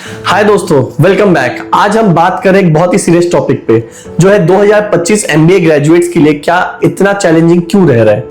हाय दोस्तों, welcome back. आज हम बात करें एक बहुत ही सीरियस टॉपिक पे, जो है 2025 एमबीए ग्रेजुएट्स के लिए क्या इतना चैलेंजिंग क्यों रह रहा है।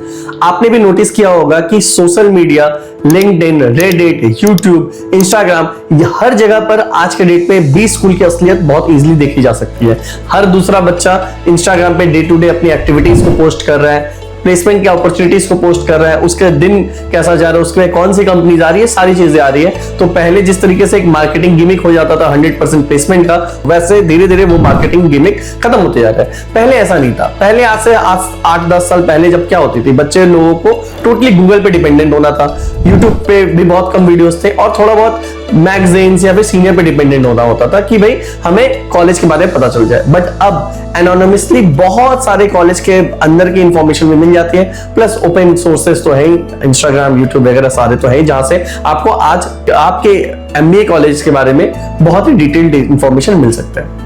आपने भी नोटिस किया होगा कि social media, LinkedIn, Reddit, YouTube, Instagram, ये हर जगह पर आज के डेट में बी स्कूल की असलियत बहुत इजीली देखी जा सकती है। हर दूसरा बच्चा इंस्टाग्राम पे डे टू डे अपनी एक्टिविटीज को पोस्ट कर रहा है, प्लेसमेंट की अपॉर्चुनिटीज को पोस्ट कर रहा है, उसका दिन कैसा जा रहा है, उसमें कौन सी कंपनी आ रही है, सारी चीजें आ रही है। तो पहले जिस तरीके से एक मार्केटिंग गिमिक हो जाता था 100% प्लेसमेंट का, वैसे धीरे धीरे वो मार्केटिंग गिमिक खत्म होते जा रहा है। पहले ऐसा नहीं था। पहले आज से 8-10 साल पहले जब क्या होती थी, बच्चे लोगों को टोटली गूगल पे डिपेंडेंट होना था। यूट्यूब पे भी बहुत कम वीडियोस थे और थोड़ा बहुत मैगजीन्स या फिर सीनियर पे डिपेंडेंट होना होता था कि भाई हमें कॉलेज के बारे में पता चल जाए। बट अब एनोनिमसली बहुत सारे कॉलेज के अंदर की इंफॉर्मेशन भी मिल जाती है, प्लस ओपन सोर्सेस तो है ही, इंस्टाग्राम, यूट्यूब वगैरह सारे तो है ही, जहां से आपको आज आपके एमबीए कॉलेज के बारे में बहुत ही डिटेल्ड इंफॉर्मेशन मिल सकता है।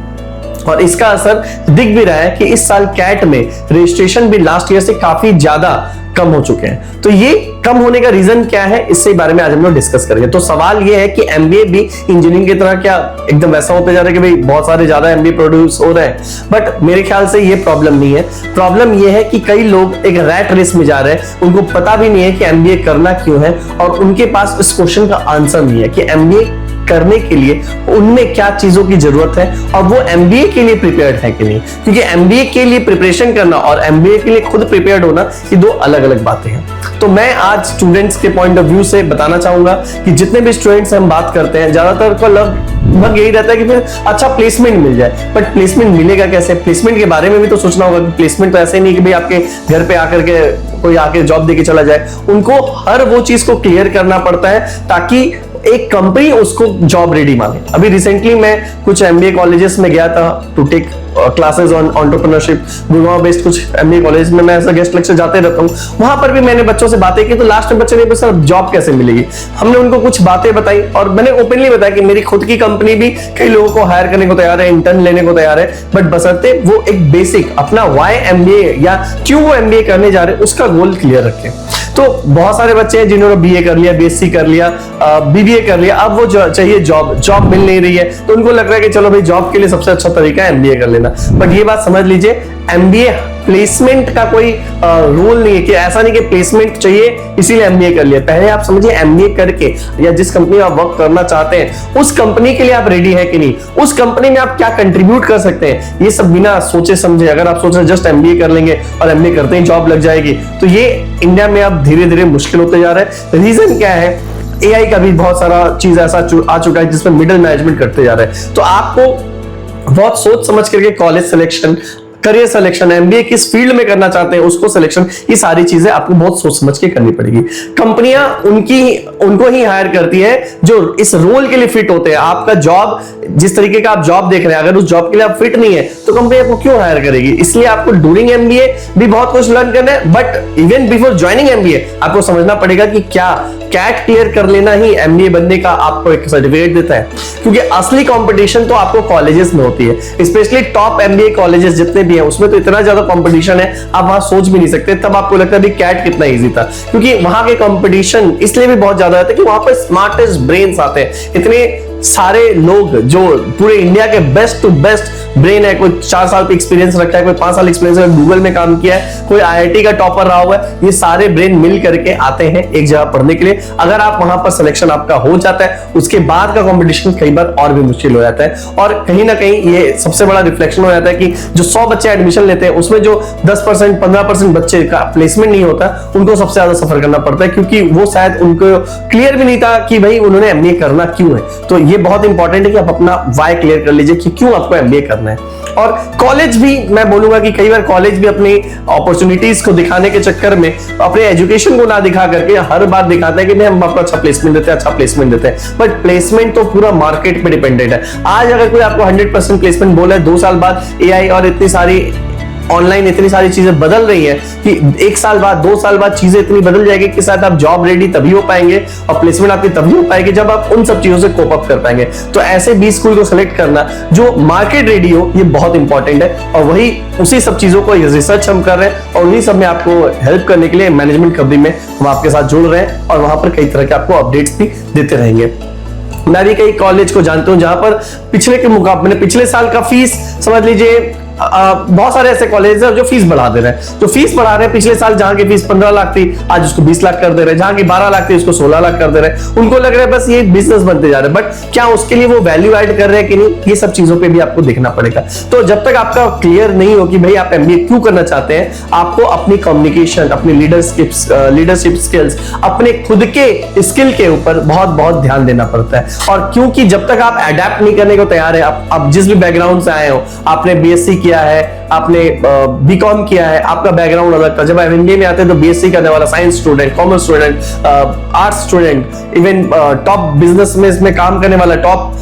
और इसका असर दिख भी रहा है कि इस साल कैट में रजिस्ट्रेशन भी लास्ट ईयर से काफी ज्यादा कम हो चुके हैं। तो ये कम होने का रीजन क्या है, इससे बारे में आज हम लोग डिस्कस करेंगे। तो सवाल ये है कि एमबीए भी इंजीनियरिंग की तरह क्या एकदम वैसा होते जा रहा है कि भाई बहुत सारे ज्यादा एमबीए प्रोड्यूस हो रहे हैं। बट मेरे ख्याल से ये प्रॉब्लम नहीं है। प्रॉब्लम ये है कि कई लोग एक रैट रेस में जा रहे हैं, उनको पता भी नहीं है कि एमबीए करना क्यों है, और उनके पास इस क्वेश्चन का आंसर नहीं है कि एमबीए करने के लिए उनमें क्या चीजों की जरूरत है और वो एमबीए के लिए प्रिपेयर्ड है कि नहीं। क्योंकि एमबीए के लिए प्रिपरेशन करना और एमबीए के लिए खुद प्रिपेयर्ड होना, ये दो अलग अलग बातें हैं। तो मैं आज स्टूडेंट्स के पॉइंट ऑफ व्यू से बताना चाहूंगा कि जितने भी स्टूडेंट्स हम बात करते हैं, ज्यादातर को लगभग यही रहता है कि फिर अच्छा प्लेसमेंट मिल जाए। बट प्लेसमेंट मिलेगा कैसे? प्लेसमेंट के बारे में भी तो सोचना होगा कि प्लेसमेंट तो ऐसे नहीं कि भाई आपके घर पे आकर के कोई आके जॉब देके चला जाए। उनको हर वो चीज को क्लियर करना पड़ता है ताकि एक कंपनी उसको जॉब रेडी माने। अभी रिसेंटली मैं कुछ एमबीए कॉलेजेस में गया था to take classes on entrepreneurship. Gurgaon based कुछ एमबीए कॉलेज में मैं ऐसा गेस्ट लेक्चर जाते रहता हूँ। वहां पर भी मैंने बच्चों से बातें की, तो लास्ट में बच्चे ने सर जॉब कैसे मिलेगी, हमने उनको कुछ बातें बताई और मैंने ओपनली बताया कि मेरी खुद की कंपनी भी कई लोगों को हायर करने को तैयार है, इंटर्न लेने को तैयार है, बट बशर्ते वो एक बेसिक अपना वाई एमबीए या क्यों वो एमबीए करने जा रहे हैं उसका गोल क्लियर रखें। तो बहुत सारे बच्चे हैं जिन्होंने बीए कर लिया, बीएससी कर लिया, बीबीए कर लिया, अब वो चाहिए जॉब मिल नहीं रही है, तो उनको लग रहा है कि चलो भाई जॉब के लिए सबसे अच्छा तरीका है एमबीए कर लेना। बट ये बात समझ लीजिए, एमबीए प्लेसमेंट का कोई रूल नहीं है कि ऐसा नहीं कि प्लेसमेंट चाहिए इसीलिए एमबीए कर लिया। पहले आप समझिए एमबीए करके या जिस कंपनी में आप वर्क करना चाहते हैं उस कंपनी के लिए आप रेडी है कि नहीं, उस कंपनी में आप क्या कंट्रीब्यूट कर सकते हैं, ये सब बिना सोचे समझे अगर आप सोच रहे जस्ट एमबीए कर लेंगे और एमबीए करते ही जॉब लग जाएगी, तो ये इंडिया में अब धीरे धीरे मुश्किल होते जा रहा है। रीजन क्या है? एआई का भी बहुत सारा चीज ऐसा आ चुका है जिसमें मिडिल मैनेजमेंट करते जा रहे हैं। तो आपको बहुत सोच समझ करके college selection, career selection, MBA किस फील्ड में करना चाहते हैं उसको सिलेक्शन, ये सारी चीजें आपको बहुत सोच समझ के करनी पड़ेगी। कंपनियां उनको ही हायर करती है जो इस रोल के लिए फिट होते हैं। आपका जॉब, जिस तरीके का आप जॉब देख रहे हैं, अगर उस जॉब के लिए आप फिट नहीं है तो कंपनी आपको क्यों हायर करेगी। इसलिए आपको ड्यूरिंग एमबीए भी बहुत कुछ लर्न करना है, but even before joining MBA आपको समझना पड़ेगा कि क्या कैट क्लियर कर लेना ही एमबीए बनने का आपको एक सर्टिफिकेट देता है। क्योंकि असली कंपटीशन तो आपको कॉलेजेस में होती है, स्पेशली टॉप एमबीए कॉलेजेस जितने भी हैं उसमें तो इतना ज्यादा कंपटीशन है आप वहां सोच भी नहीं सकते। तब आपको लगता है कैट कितना इजी था, क्योंकि वहां के कंपटीशन इसलिए भी बहुत ज्यादा है कि वहां पर स्मार्टेस्ट ब्रेन्स आते हैं। इतने सारे लोग जो पूरे इंडिया के बेस्ट टू बेस्ट ब्रेन है, कोई 4 साल का एक्सपीरियंस रखता है, कोई 5 साल एक्सपीरियंस है, गूगल में काम किया है, कोई आईआईटी का टॉपर रहा हुआ है, ये सारे ब्रेन मिल करके आते हैं एक जगह पढ़ने के लिए। अगर आप वहां पर सिलेक्शन आपका हो जाता है, उसके बाद का कंपटीशन कई बार और भी मुश्किल हो जाता है। और कहीं ना कहीं ये सबसे बड़ा रिफ्लेक्शन हो जाता है कि जो 100 बच्चे एडमिशन लेते हैं उसमें जो 10% 15% बच्चे का प्लेसमेंट नहीं होता, उनको सबसे ज्यादा सफर करना पड़ता है, क्योंकि वो शायद उनको क्लियर भी नहीं था कि भाई उन्होंने एमबीए करना क्यों है। तो ये बहुत इंपॉर्टेंट है कि आप अपना वाई क्लियर कर लीजिए कि क्यों आपको एमबीए करना है। और कॉलेज भी मैं बोलूंगा कि कई बार कॉलेज भी अपनी अपॉर्चुनिटीज को दिखाने के चक्कर में अपने एजुकेशन को ना दिखा करके हर बार दिखाता है कि नहीं हम आपको अच्छा प्लेसमेंट देते हैं, अच्छा प्लेसमेंट देते हैं। बट प्लेसमेंट तो पूरा मार्केट पे डिपेंडेंट है। आज अगर कोई आपको 100% प्लेसमेंट बोला है, 2 साल बाद एआई और इतनी सारी ऑनलाइन इतनी सारी चीजें बदल रही हैं कि 1 साल बाद 2 साल बाद चीजें इतनी बदल जाएगी कि शायद आप जॉब रेडी तभी हो पाएंगे और प्लेसमेंट आपकी तभी हो पाएगी जब आप उन सब चीजों से कोप अप कर पाएंगे। तो ऐसे बी स्कूल को सिलेक्ट करना जो मार्केट रेडी हो, ये बहुत इंपॉर्टेंट है। और वही उसी सब चीजों को रिसर्च हम कर रहे हैं और उन्हीं सब में आपको हेल्प करने के लिए मैनेजमेंट कंपनी में हम आपके साथ जुड़ रहे हैं और वहां पर कई तरह के आपको अपडेट्स भी देते रहेंगे। मैं भी कई कॉलेज को जानता हूं जहां पर पिछले के मुकाबले पिछले साल का फीस समझ लीजिए बहुत सारे ऐसे कॉलेज हैं जो फीस बढ़ा दे रहे हैं, जो फीस बढ़ा रहे हैं। पिछले साल जहां की फीस 15 लाख थी आज उसको 20 लाख कर दे रहे हैं, जहां की 12 लाख थी उसको 16 लाख कर दे रहे हैं। उनको लग रहा है बस ये बिजनेस बनते जा रहे हैं, बट क्या उसके लिए वो वैल्यू ऐड कर रहे हैं कि नहीं, ये सब चीजों पे भी आपको देखना पड़ेगा। तो जब तक आपका क्लियर नहीं हो कि भाई आप एमबीए क्यों करना चाहते हैं, आपको अपनी कम्युनिकेशन, अपनी लीडरशिप स्किल्स, अपने खुद के स्किल के ऊपर बहुत बहुत ध्यान देना पड़ता है। और क्योंकि जब तक आप अडेप्ट नहीं करने को तैयार है, आप जिस भी बैकग्राउंड से आए हो, आपने बीएससी किया है, आपने बीकॉम किया है, आपका बैकग्राउंड अलग था, जब आप एमबीए में आते हैं तो बीएससी करने वाला science student, commerce student, arts student, even top business में इसमें काम करने वाला, टॉप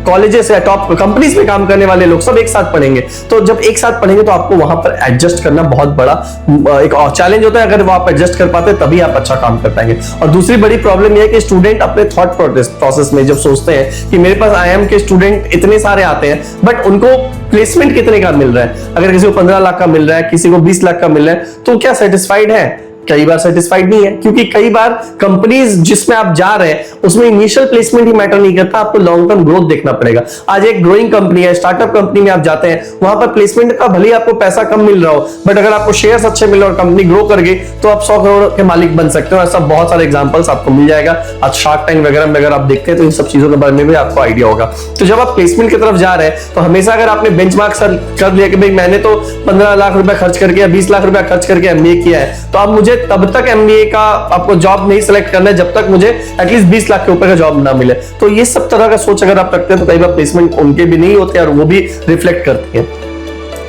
कॉलेजेस या टॉप कंपनीज में काम करने वाले लोग सब एक साथ पढ़ेंगे। तो जब एक साथ पढ़ेंगे तो आपको वहां पर एडजस्ट करना बहुत बड़ा एक और चैलेंज होता है। अगर वो आप एडजस्ट कर पाते तभी आप अच्छा काम कर पाएंगे। और दूसरी बड़ी प्रॉब्लम यह है कि स्टूडेंट अपने थॉट प्रोसेस में जब सोचते हैं कि मेरे पास आईएम के स्टूडेंट इतने सारे आते हैं, बट उनको प्लेसमेंट कितने का मिल रहा है, अगर किसी को 15 लाख का मिल रहा है, किसी को 20 लाख का मिल रहा है, तो क्या सेटिस्फाइड है? कई बार सेटिस्फाइड नहीं है, क्योंकि कई बार कंपनीज जिसमें आप जा रहे हैं उसमें इनिशियल प्लेसमेंट ही मैटर नहीं करता, आपको लॉन्ग टर्म ग्रोथ देखना पड़ेगा। आज एक ग्रोइंग कंपनी है, स्टार्टअप कंपनी में आप जाते हैं, वहां पर प्लेसमेंट का भले आपको पैसा कम मिल रहा हो, बट अगर आपको शेयर्स अच्छे मिले और कंपनी ग्रो कर गई तो आप 100 करोड़ के मालिक बन सकते हो। ऐसा बहुत सारे एग्जांपल्स आपको मिल जाएगा। आज शार्क टैंक वगैरह में अगर आप देखते हैं तो इन सब चीजों के बारे में भी आपको आइडिया होगा। तो जब आप प्लेसमेंट की तरफ जा रहे हैं तो हमेशा अगर आपने बेंचमार्क कर लिया कि भाई मैंने तो 15 लाख रुपए खर्च करके या 20 लाख रुपए खर्च करके एमबीए किया है, तो अब मुझे तब तक एमबीए का आपको जॉब नहीं सिलेक्ट करना है जब तक मुझे एटलीस्ट 20 लाख के ऊपर का जॉब ना मिले। तो ये सब तरह का सोच अगर आप रखते हैं तो कई बार प्लेसमेंट उनके भी नहीं होते और वो भी रिफ्लेक्ट करती है।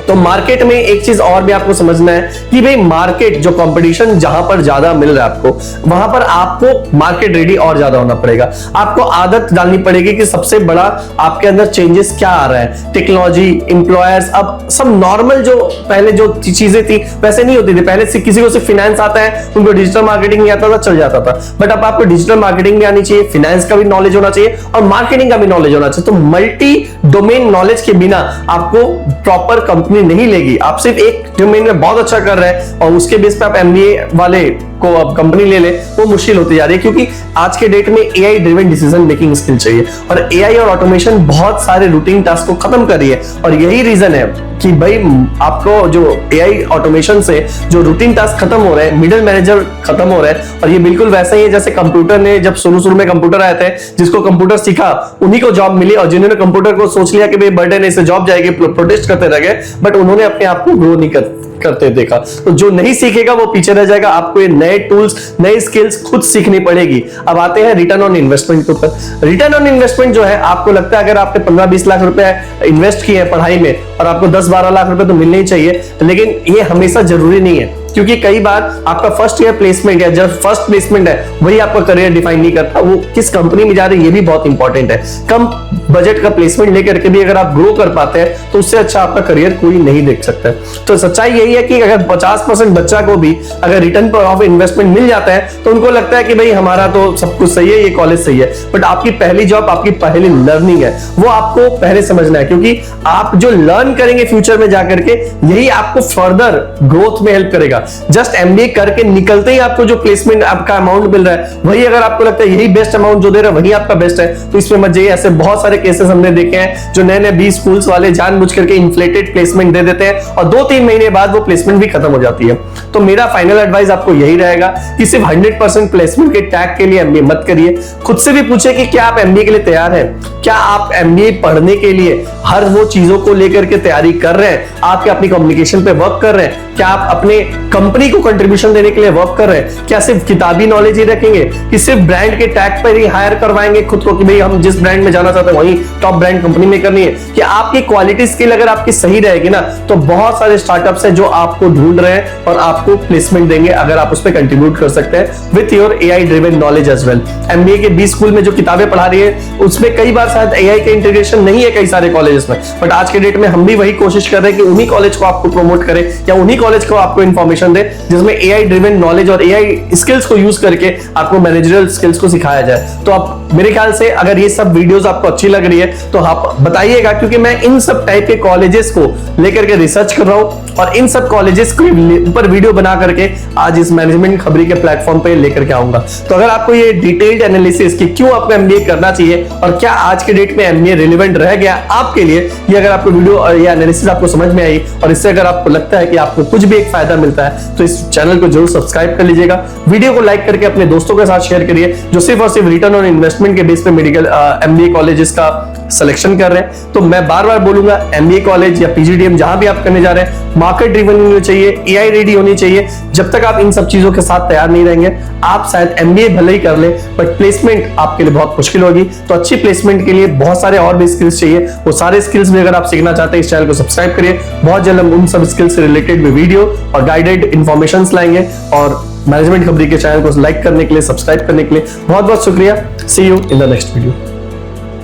तो मार्केट में एक चीज और भी आपको समझना है कि भाई मार्केट जो कंपटीशन जहां पर ज्यादा मिल रहा है आपको, वहां पर आपको मार्केट रेडी और ज्यादा होना पड़ेगा। आपको आदत डालनी पड़ेगी कि सबसे बड़ा आपके अंदर चेंजेस क्या आ रहा है। टेक्नोलॉजी, एम्प्लॉयर्स, अब सब नॉर्मल जो पहले जो चीजें थी वैसे नहीं होती थी। पहले से किसी को सिर्फ फिनेंस आता है, उनको डिजिटल मार्केटिंग नहीं आता था, चल जाता था। बट अब आपको डिजिटल मार्केटिंग भी आनी चाहिए, फिनेंस का भी नॉलेज होना चाहिए और मार्केटिंग का भी नॉलेज होना चाहिए। तो मल्टी डोमेन नॉलेज के बिना आपको प्रॉपर कंपनी नहीं लेगी। आप सिर्फ एक डोमेन में बहुत अच्छा कर रहे हैं और उसके बेस पे आप एमबीए वाले को अब कंपनी ले ले, वो मुश्किल होती जा रही है। क्योंकि आज के डेट में AI driven decision making skill चाहिए और एआई और ऑटोमेशन बहुत सारे रूटीन टास्क को खत्म कर रही है। और यही रीजन है कि भाई आपको जो एआई ऑटोमेशन से जो रूटीन टास्क खत्म हो रहे हैं, मिडिल मैनेजर खत्म हो रहे हैं। और ये बिल्कुल वैसा ही है जैसे कंप्यूटर ने, जब शुरू में कंप्यूटर आए थे, जिसको कंप्यूटर सीखा उन्हीं को जॉब मिली और जिन्होंने कंप्यूटर को सोच लिया कि भाई बर्डन है, इससे जॉब जाएगी, प्रोटेस्ट करते रह गए, बट उन्होंने अपने आप को ग्रो नहीं करते देखा। तो जो नहीं सीखेगा वो पीछे रह जाएगा। आपको ये नए टूल्स, नई स्किल्स खुद सीखनी पड़ेगी। अब आते हैं रिटर्न ऑन इन्वेस्टमेंट के ऊपर। रिटर्न ऑन इन्वेस्टमेंट जो है, आपको लगता है अगर आपने 15-20 लाख रुपए इन्वेस्ट किए हैं पढ़ाई में और आपको 10-12 लाख रुपए तो मिलने ही चाहिए, लेकिन ये हमेशा जरूरी नहीं है। क्योंकि कई बार आपका फर्स्ट ईयर प्लेसमेंट या जब फर्स्ट प्लेसमेंट है वही आपका करियर डिफाइन नहीं करता। वो किस कंपनी में जा रहे हैं ये भी बहुत इंपॉर्टेंट है। कम बजट का प्लेसमेंट लेकर के भी अगर आप ग्रो कर पाते हैं तो उससे अच्छा आपका करियर कोई नहीं देख सकता है। तो सच्चाई यही है कि अगर 50% बच्चा को भी अगर रिटर्न पर ऑफ इन्वेस्टमेंट मिल जाता है तो उनको लगता है कि भाई हमारा तो सब कुछ सही है, ये कॉलेज सही है। बट आपकी पहली जॉब, आपकी पहली लर्निंग है, वो आपको पहले समझना है। क्योंकि आप जो लर्न करेंगे फ्यूचर में जाकर के, यही आपको फर्दर ग्रोथ में हेल्प करेगा। जस्ट एमबीए करके निकलते ही आपको जो प्लेसमेंट आपका अमाउंट मिल रहा है, वही अगर आपको लगता है यही बेस्ट अमाउंट जो दे रहा है वही आपका बेस्ट है, तो इसमें मत जाइए। ऐसे बहुत सारे केसेस हमने देखे हैं जो नए-नए 20 स्कूल्स वाले जानबूझ करके इन्फ्लेटेड प्लेसमेंट दे देते हैं और 2-3 महीने बाद वो प्लेसमेंट भी खत्म हो जाती है। तो मेरा फाइनल एडवाइस आपको यही रहेगा कि सिर्फ 100% प्लेसमेंट के टैग के लिए एमबीए मत करिए। खुद से भी पूछे कि क्या आप एमबीए के लिए तैयार हैं? क्या आप एमबीए पढ़ने के लिए हर वो चीजों को लेकर के तैयारी कर रहे हैं? आप क्या अपनी कम्युनिकेशन पे वर्क कर रहे हैं? क्या आप अपने कंपनी को कंट्रीब्यूशन देने के लिए वर्क कर रहे हैं? क्या सिर्फ किताबी नॉलेज ही रखेंगे कि सिर्फ ब्रांड के टैग पर ही हायर करवाएंगे खुद को कि भाई हम जिस ब्रांड में जाना चाहते हैं वही टॉप ब्रांड कंपनी में करनी है? कि आपकी क्वालिटी स्किल अगर आपकी सही रहेगी ना, तो बहुत सारे स्टार्टअप्स हैं जो आपको ढूंढ रहे हैं और आपको प्लेसमेंट देंगे अगर आप उस पर कंट्रीब्यूट कर सकते हैं with your AI driven knowledge as well. MBA के 20 स्कूल में जो किताबें पढ़ा रही है उसमें कई बार शायद एआई का इंटीग्रेशन नहीं है कई सारे कॉलेजेस में, बट आज के डेट में हम भी वही कोशिश कर रहे हैं कि उन्हीं कॉलेज को आपको प्रमोट करें या उन्हीं कॉलेज को आपको इन्फॉर्मेशन सेक्शन दे जिसमें एआई ड्रिवन नॉलेज और एआई स्किल्स को यूज करके आपको मैनेजरियल स्किल्स को सिखाया जाए। तो आप मेरे ख्याल से अगर ये सब वीडियोस आपको अच्छी लग रही है तो आप बताइएगा, क्योंकि मैं इन सब टाइप के कॉलेजेस को लेकर के रिसर्च कर रहा हूं और इन सब कॉलेजेस के ऊपर वीडियो बना करके आज इस मैनेजमेंट खबरी के प्लेटफॉर्म पे लेकर के आऊंगा। तो अगर आपको ये डिटेल्ड एनालिसिस कि क्यों आपको एमबीए करना चाहिए और क्या आज के डेट में एमबीए रिलेवेंट रह गया आपके लिए, ये अगर आपको वीडियो या एनालिसिस आपको समझ में आई और इससे अगर आपको लगता है कि आपको कुछ भी एक फायदा मिलता है तो इस चैनल को जरूर सब्सक्राइब कर लीजिएगा। वीडियो को लाइक करके अपने दोस्तों के साथ शेयर करिए जो सिर्फ और सिर्फ रिटर्न ऑन इन्वेस्टमेंट के बेस पे मेडिकल एमबीए कॉलेजेस का सिलेक्शन कर रहे हैं। तो मैं बार बार बोलूंगा, एमबीए कॉलेज या पीजीडीएम जहां भी आप करने जा रहे हैं, मार्केट ड्रिवन होनी चाहिए, एआई रेडी होनी चाहिए। जब तक आप इन सब चीजों के साथ तैयार नहीं रहेंगे, आप शायद एमबीए भले ही कर ले बट प्लेसमेंट आपके लिए बहुत मुश्किल होगी। तो अच्छी प्लेसमेंट के लिए बहुत सारे और भी स्किल्स चाहिए, वो सारे स्किल्स भी अगर आप सीखना चाहते हैं इस चैनल को सब्सक्राइब करिए। बहुत जल्द हम उन सब स्किल्स से रिलेटेड वीडियो और गाइडेड इंफॉर्मेशन लाएंगे। और मैनेजमेंट खबरी के चैनल को लाइक करने के लिए, सब्सक्राइब करने के लिए बहुत बहुत शुक्रिया। See you in the next video.